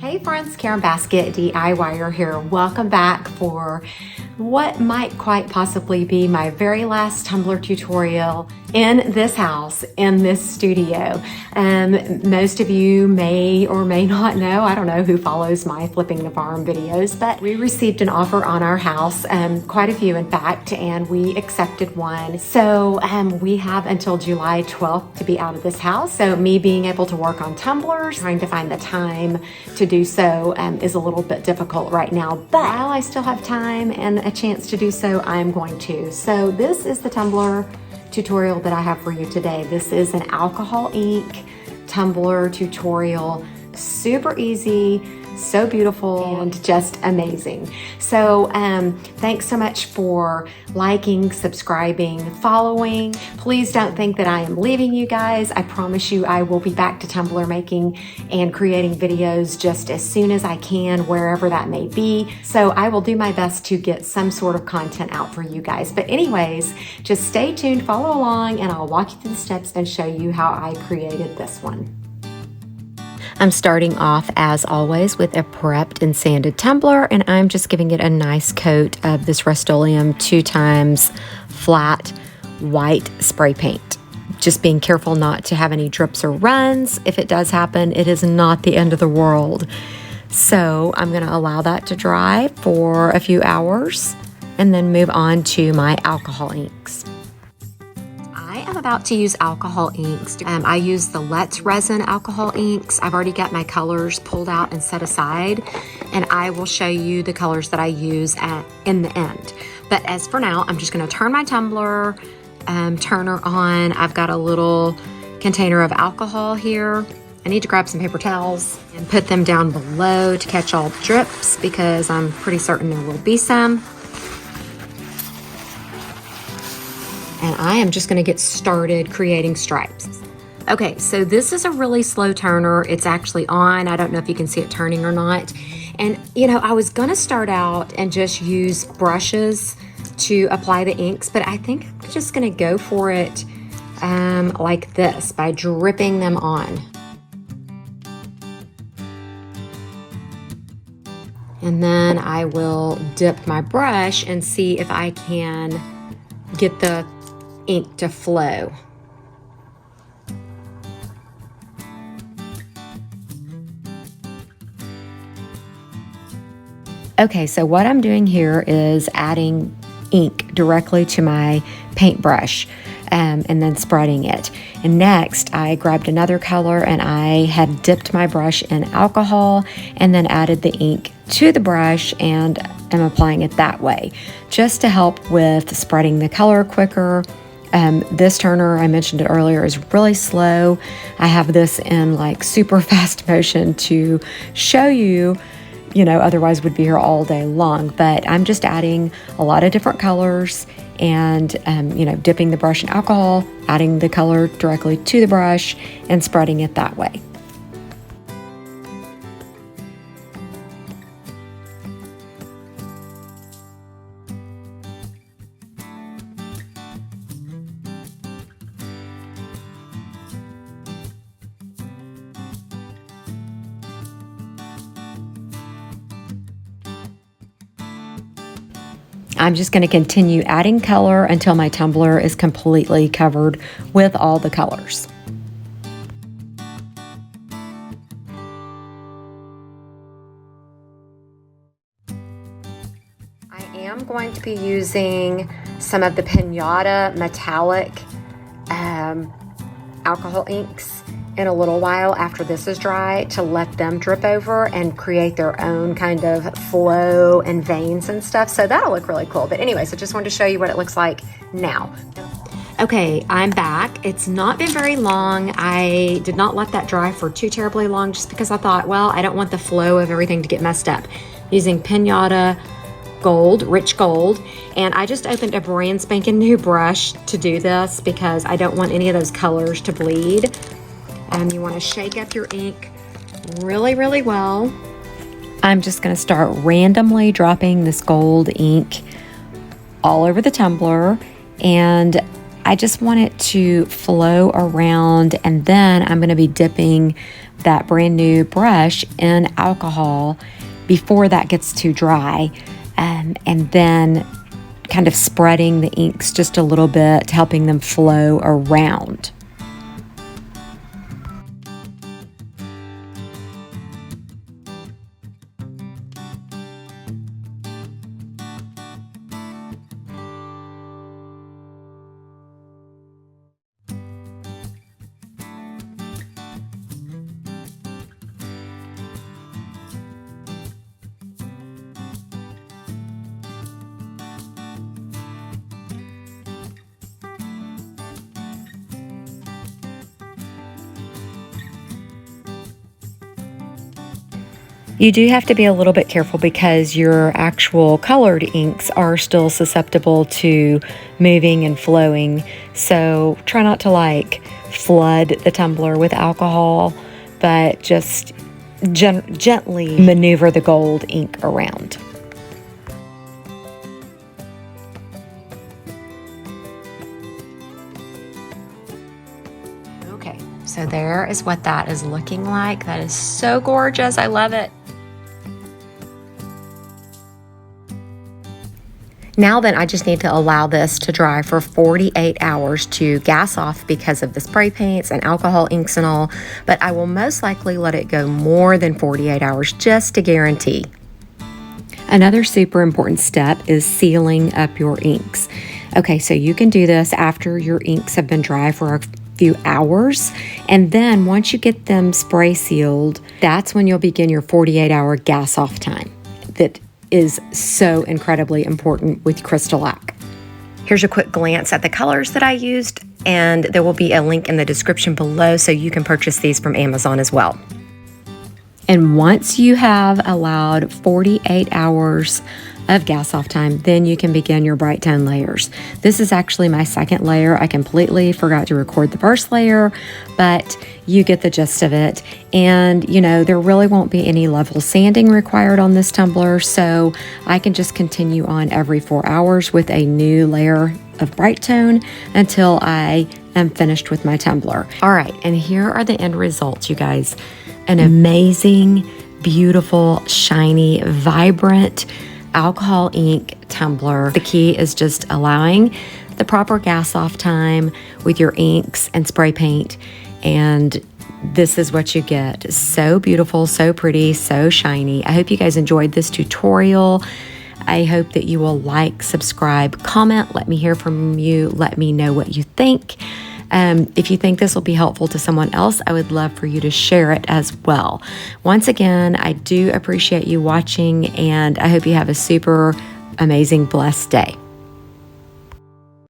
Hey friends, Karen Basket DIYer here. Welcome back for what might quite possibly be my very last Tumbler tutorial in this house, in this studio. Most of you may or may not know, I don't know who follows my Flipping the Farm videos, but we received an offer on our house, quite a few in fact, and we accepted one. So we have until July 12th to be out of this house. So me being able to work on tumblers, trying to find the time to do so is a little bit difficult right now, but while I still have time and a chance to do so, I'm going to. So this is the tumbler tutorial that I have for you today. This is an alcohol ink tumbler tutorial. Super easy, so beautiful, and just amazing. So thanks so much for liking, subscribing, following. Please don't think that I am leaving you guys. I promise you I will be back to tumbler making and creating videos just as soon as I can, wherever that may be. So I will do my best to get some sort of content out for you guys. But anyways, just stay tuned, follow along, and I'll walk you through the steps and show you how I created this one. I'm starting off, as always, with a prepped and sanded tumbler, and I'm just giving it a nice coat of this Rust-Oleum 2x flat white spray paint. Just being careful not to have any drips or runs. If it does happen, it is not the end of the world. So I'm going to allow that to dry for a few hours and then move on to my alcohol inks. I'm about to use alcohol inks. I use the Let's Resin alcohol inks. I've already got my colors pulled out and set aside, and I will show you the colors that I use in the end. But as for now, I'm just going to turn my tumbler turner on. I've got a little container of alcohol here. I need to grab some paper towels and put them down below to catch all the drips, because I'm pretty certain there will be some. And I am just going to get started creating stripes. Okay, so this is a really slow turner. It's actually on. I don't know if you can see it turning or not. And you know, I was going to start out and just use brushes to apply the inks, but I think I'm just going to go for it like this, by dripping them on. And then I will dip my brush and see if I can get the ink to flow. Okay, so what I'm doing here is adding ink directly to my paintbrush and then spreading it. And next, I grabbed another color and I had dipped my brush in alcohol and then added the ink to the brush and am applying it that way, just to help with spreading the color quicker. This turner, I mentioned it earlier, is really slow. I have this in like super fast motion to show you, otherwise would be here all day long. But I'm just adding a lot of different colors and, dipping the brush in alcohol, adding the color directly to the brush and spreading it that way. I'm just going to continue adding color until my tumbler is completely covered with all the colors. I am going to be using some of the Pinata metallic alcohol inks in a little while after this is dry, to let them drip over and create their own kind of flow and veins and stuff. So that'll look really cool. But anyways, I just wanted to show you what it looks like now. Okay, I'm back. It's not been very long. I did not let that dry for too terribly long, just because I thought, well, I don't want the flow of everything to get messed up. Using Pinata Gold, Rich Gold, and I just opened a brand spanking new brush to do this because I don't want any of those colors to bleed. You want to shake up your ink really, really well. I'm just going to start randomly dropping this gold ink all over the tumbler, and I just want it to flow around, and then I'm going to be dipping that brand new brush in alcohol before that gets too dry, and then kind of spreading the inks just a little bit, helping them flow around. You do have to be a little bit careful because your actual colored inks are still susceptible to moving and flowing. So try not to like flood the tumbler with alcohol, but just gently maneuver the gold ink around. Okay, so there is what that is looking like. That is so gorgeous. I love it. Now then, I just need to allow this to dry for 48 hours to gas off because of the spray paints and alcohol inks and all, but I will most likely let it go more than 48 hours just to guarantee. Another super important step is sealing up your inks. Okay, so you can do this after your inks have been dry for a few hours, and then once you get them spray sealed, that's when you'll begin your 48-hour gas off time. That is so incredibly important with Crystalac. Here's a quick glance at the colors that I used, and there will be a link in the description below so you can purchase these from Amazon as well. And once you have allowed 48 hours of gas off time, then you can begin your Brite Tone layers. This is actually my second layer. I completely forgot to record the first layer, but you get the gist of it. And you know, there really won't be any level sanding required on this tumbler, so I can just continue on every 4 hours with a new layer of Brite Tone until I am finished with my tumbler. All right, and here are the end results, you guys. An amazing, beautiful, shiny, vibrant alcohol ink tumbler. The key is just allowing the proper gas off time with your inks and spray paint, and this is what you get. So beautiful, so pretty, so shiny. I hope you guys enjoyed this tutorial. I hope that you will like, subscribe, comment, let me hear from you, let me know what you think. If you think this will be helpful to someone else, I would love for you to share it as well. Once again, I do appreciate you watching, and I hope you have a super amazing, blessed day.